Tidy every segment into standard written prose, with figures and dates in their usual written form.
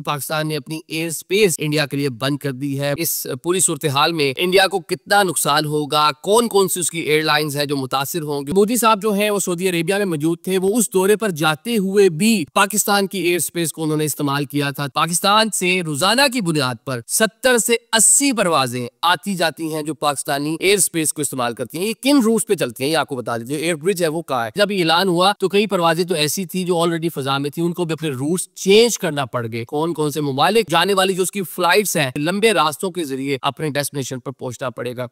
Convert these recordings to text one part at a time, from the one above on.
पाकिस्तान ने अपनी air space India के लिए बंद कर दी है। इस पूरी सूरत हाल में इंडिया को कितना नुकसान होगा, कौन कौन सी उसकी एयरलाइंस है जो मुतासिर होंगे। मोदी साहब जो है वो सऊदी अरेबिया में मौजूद थे, वो उस दौरे पर जाते हुए भी पाकिस्तान की एयर स्पेस को उन्होंने इस्तेमाल किया था। पाकिस्तान से रोजाना की बुनियाद पर 70 से 80 परवाजें आती जाती हैं जो पाकिस्तानी एयर स्पेस को इस्तेमाल करती हैं। ये किन रूट पे चलती हैं ये आपको बता दीजिए। एयर ब्रिज है वो कहाँ है। जब ये ऐलान हुआ तो कई परवाजें तो ऐसी थी जो ऑलरेडी फजा में थी, उनको भी अपने रूट्स चेंज करना पड़ गए। कौन कौन से ममालिक जाने वाली जो उसकी फ्लाइट्स हैं, लंबे रास्तों के जरिए अपने डेस्टिनेशन पर पहुंचना पड़ेगा।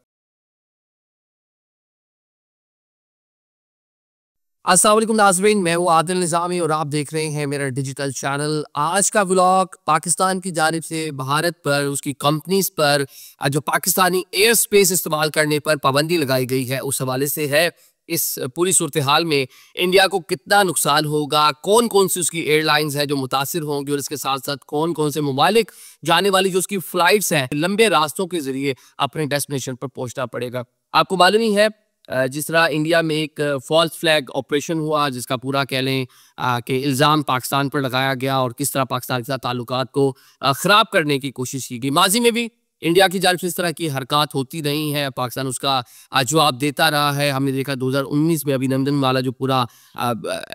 अस्सलाम वालेकुम नाज़रीन, मैं हूँ आदिल निज़ामी और आप देख रहे हैं मेरा डिजिटल चैनल। आज का व्लॉग पाकिस्तान की जानिब से भारत पर, उसकी कंपनीज पर जो पाकिस्तानी एयर स्पेस इस्तेमाल करने पर पाबंदी लगाई गई है उस हवाले से है। इस पूरी सूरत हाल में इंडिया को कितना नुकसान होगा, कौन कौन सी उसकी एयरलाइंस है जो मुतासिर होंगी और इसके साथ साथ कौन कौन से ममालिक जाने वाली जो उसकी फ्लाइट्स हैं, लंबे रास्तों के जरिए अपने डेस्टिनेशन पर पहुंचना पड़ेगा। आपको मालूम ही है जिस तरह इंडिया में एक फॉल्स फ्लैग ऑपरेशन हुआ जिसका पूरा कह लें कि इल्ज़ाम पाकिस्तान पर लगाया गया और किस तरह पाकिस्तान के साथ ताल्लुकात को ख़राब करने की कोशिश की गई। माजी में भी इंडिया की जानिब से इस तरह की हरकत होती रही है, पाकिस्तान उसका जवाब देता रहा है। हमने देखा 2019 में अभिनंदन वाला जो पूरा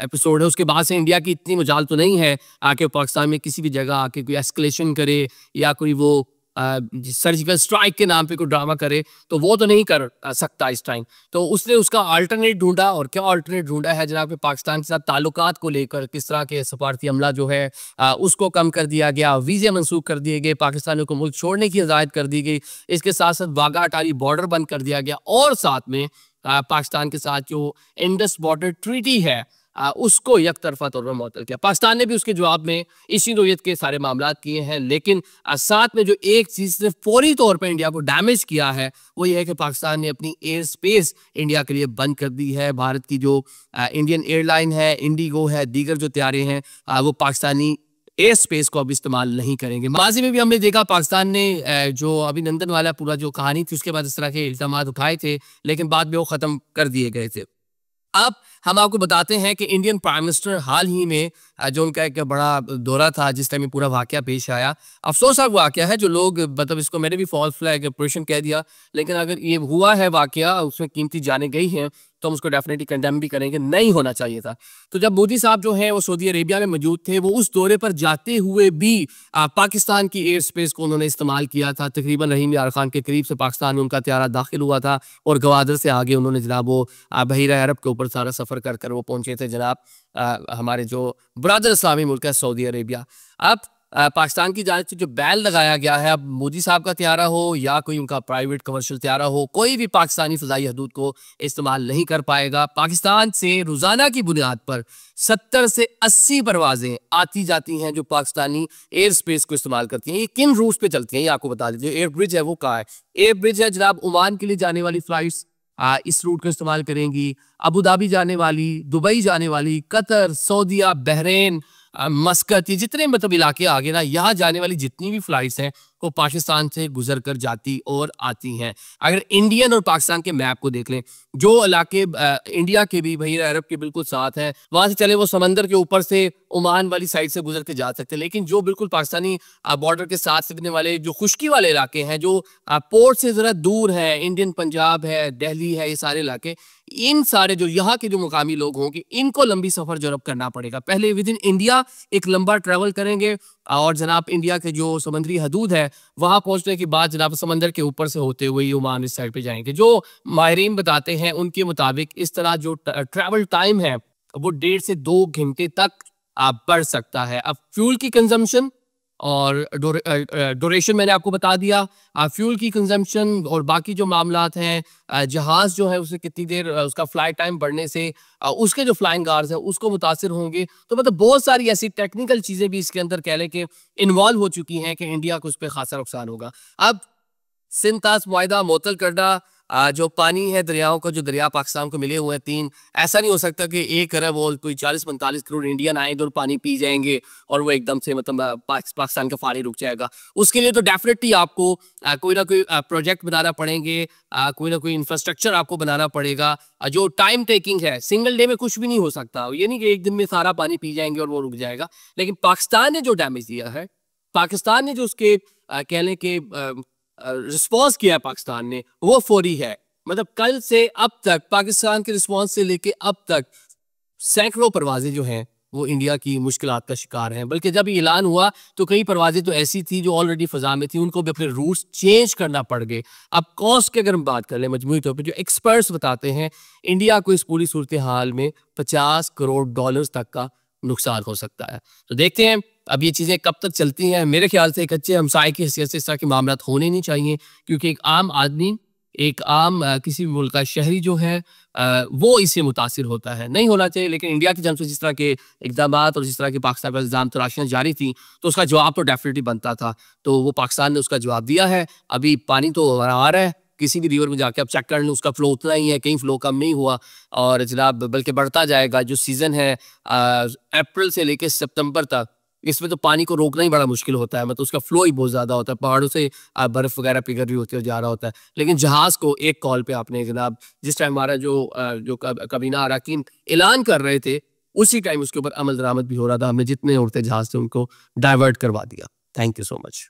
एपिसोड है उसके बाद से इंडिया की इतनी मजाल तो नहीं है कि पाकिस्तान में किसी भी जगह आके कोई एस्केलेशन करे या कोई वो सर्जिकल स्ट्राइक के नाम पे कोई ड्रामा करे, तो वो तो नहीं कर सकता इस टाइम। तो उसने उसका अल्टरनेट ढूंढा, और क्या अल्टरनेट ढूंढा है जनाब, पाकिस्तान के साथ ताल्लुकात को लेकर किस तरह के सफारती अमला जो है उसको कम कर दिया गया, वीज़े मनसूख कर दिए गए, पाकिस्तानियों को मुल्क छोड़ने की हिदायत कर दी गई। इसके साथ साथ वाघा अटारी बॉर्डर बंद कर दिया गया और साथ में पाकिस्तान के साथ जो इंडस बॉर्डर ट्रीटी है उसको एक तरफा तौर पर मुअत्तल किया। पाकिस्तान ने भी उसके जवाब में इसी नोयत के सारे मामला किए हैं, लेकिन साथ में जो एक चीज़ सिर्फ फौरी तौर पर इंडिया को डैमेज किया है वो ये है कि पाकिस्तान ने अपनी एयर स्पेस इंडिया के लिए बंद कर दी है। भारत की जो इंडियन एयरलाइन है, इंडिगो है, दीगर जो तैयारे हैं वो पाकिस्तानी एयर स्पेस को अब इस्तेमाल नहीं करेंगे। माजी में भी हमने देखा पाकिस्तान ने जो अभिनंदन वाला पूरा जो कहानी थी उसके बाद इस तरह के इल्जामात उठाए थे, लेकिन बाद में वो ख़त्म कर दिए गए थे। अब हम आपको बताते हैं कि इंडियन प्राइम मिनिस्टर हाल ही में जो उनका एक बड़ा दौरा था जिस टाइम पूरा वाकया पेश आया, अफसोसनाक वाकया है। जो लोग मतलब इसको मैंने भी फॉल्स फ्लैग ऑपरेशन कह दिया, लेकिन अगर ये हुआ है वाकया, उसमें कीमती जाने गई हैं, तो हम उसको डेफिनेटली कंडेम भी करेंगे, नहीं होना चाहिए था। तो जब मोदी साहब जो है वो सऊदी अरेबिया में मौजूद थे, वो उस दौरे पर जाते हुए भी पाकिस्तान की एयर स्पेस को उन्होंने इस्तेमाल किया था। तकरीबन रहीम यार खान के करीब से पाकिस्तान में उनका त्यारा दाखिल हुआ था और गवादर से आगे उन्होंने जनाब वो बहीरा अरब के ऊपर सारा सफ़र कर कर वो पहुंचे थे जनाब हमारे जो ब्रादर इस्लामी मुल्क है सऊदी अरेबिया। अब पाकिस्तान की जानिब से जो बैन लगाया गया है, अब मोदी साहब का त्यारा हो या कोई उनका प्राइवेट कमर्शियल त्यारा हो, कोई भी पाकिस्तानी फ़ज़ाई हदूद को इस्तेमाल नहीं कर पाएगा। पाकिस्तान से रोज़ाना की बुनियाद पर 70 से 80 परवाजें आती जाती हैं जो पाकिस्तानी एयर स्पेस को इस्तेमाल करती हैं। ये किन रूट पे चलती हैं ये आपको बता दीजिए। एयर ब्रिज है वो कहाँ है। एयर ब्रिज है जनाब ओमान के लिए जाने वाली फ़्लाइट्स इस रूट का इस्तेमाल करेंगी। अबू धाबी जाने वाली, दुबई जाने वाली, कतर, सऊदीया, बहरीन, मस्कत, ये जितने मतलब इलाके आगे ना, यहाँ जाने वाली जितनी भी फ्लाइट्स हैं वो पाकिस्तान से गुजर कर जाती और आती हैं। अगर इंडियन और पाकिस्तान के मैप को देख लें, जो इलाके इंडिया के भी बहीरा अरब के बिल्कुल साथ हैं, वहाँ से चले वो समंदर के ऊपर से ओमान वाली साइड से गुजर के जा सकते हैं। लेकिन जो बिल्कुल पाकिस्तानी बॉर्डर के साथ लगने वाले जो खुश्की वाले इलाके हैं, जो पोर्ट से ज़रा दूर है, इंडियन पंजाब है, दिल्ली है, ये सारे इलाके, इन सारे जो यहाँ के जो मुकामी लोग होंगे इनको लंबी सफ़र जरब करना पड़ेगा। पहले विद इन इंडिया एक लंबा ट्रैवल करेंगे और जनाब इंडिया के जो समुद्री हदूद है वहाँ पहुँचने के बाद जनाब समंदर के ऊपर से होते हुए ओमान इस साइड पे जाएंगे। जो माहिरीन बताते हैं उनके मुताबिक इस तरह जो ट्रैवल टाइम है वो 1.5 से 2 घंटे तक बढ़ सकता है। अब फ्यूल की कंजम्पशन और ड्यूरेशन मैंने आपको बता दिया, फ्यूल की कंजम्पशन और बाकी जो मामलात हैं, जहाज़ जो है उसे कितनी देर उसका फ्लाइट टाइम बढ़ने से उसके जो फ्लाइंग आवर्स हैं उसको मुतासिर होंगे। तो मतलब बहुत सारी ऐसी टेक्निकल चीज़ें भी इसके अंदर कह लें कि इन्वॉल्व हो चुकी हैं कि इंडिया को उस पर खासा नुकसान होगा। अब सिंध तास मुआहिदा मुअत्तल करना, जो पानी है दरियाओं का, जो दरिया पाकिस्तान को मिले हुए हैं 3, ऐसा नहीं हो सकता कि 1 अरब और कोई 40-45 करोड़ इंडियन आएंगे और पानी पी जाएंगे और वो एकदम से मतलब पाकिस्तान का पानी रुक जाएगा। उसके लिए तो डेफिनेटली आपको कोई ना कोई प्रोजेक्ट बनाना पड़ेंगे, कोई ना कोई इंफ्रास्ट्रक्चर आपको बनाना पड़ेगा। जो टाइम टेकिंग है, सिंगल डे में कुछ भी नहीं हो सकता। ये नहीं कि एक दिन में सारा पानी पी जाएंगे और वो रुक जाएगा। लेकिन पाकिस्तान ने जो डैमेज दिया है पाकिस्तान ने जो उसके कह लें कि रिस्पॉन्स किया है पाकिस्तान ने, वो फौरी है। मतलब कल से अब तक पाकिस्तान के रिस्पॉन्स से लेके अब तक सैकड़ों परवाजें जो हैं वो इंडिया की मुश्किलात का शिकार हैं। बल्कि जब ये ऐलान हुआ तो कई परवाजें तो ऐसी थी जो ऑलरेडी फ़ज़ा में थी, उनको भी अपने रूट्स चेंज करना पड़ गए। अब कॉस्ट की अगर हम बात कर लें, मजमूई तौर पर जो एक्सपर्ट्स बताते हैं, इंडिया को इस पूरी सूरत हाल में $50 करोड़ तक का नुकसान हो सकता है। तो देखते हैं अब ये चीज़ें कब तक चलती हैं। मेरे ख्याल से एक अच्छे हमसाये की हैसियत से इस तरह के मामला होने नहीं चाहिए, क्योंकि एक आम आदमी, एक आम किसी भी मुल्क का शहरी जो है वो इससे मुतासिर होता है। नहीं होना चाहिए, लेकिन इंडिया की जानब से जिस तरह के इकदाम और जिस तरह के पाकिस्तान पर इल्ज़ाम तराशियाँ जारी थी, तो उसका जवाब तो डेफिनेटली बनता था। तो वो पाकिस्तान ने उसका जवाब दिया है। अभी पानी तो आ रहा है, किसी भी रिवर में जाके आप चेक कर लें, उसका फ्लो उतना ही है, कहीं फ्लो कम नहीं हुआ और जनाब बल्कि बढ़ता जाएगा। जो सीज़न है अप्रैल से लेकर सितंबर तक, इसमें तो पानी को रोकना ही बड़ा मुश्किल होता है। मतलब उसका फ्लो ही बहुत ज़्यादा होता है, पहाड़ों से बर्फ़ वगैरह पिघल रही होती है, जा रहा होता है। लेकिन जहाज़ को एक कॉल पे आपने जनाब, जिस टाइम हमारा जो कबीना अराकीन ऐलान कर रहे थे, उसी टाइम उसके ऊपर अमल दरामद भी हो रहा था। हमने जितने उड़ते जहाज़ थे उनको डाइवर्ट करवा दिया। Thank you so much.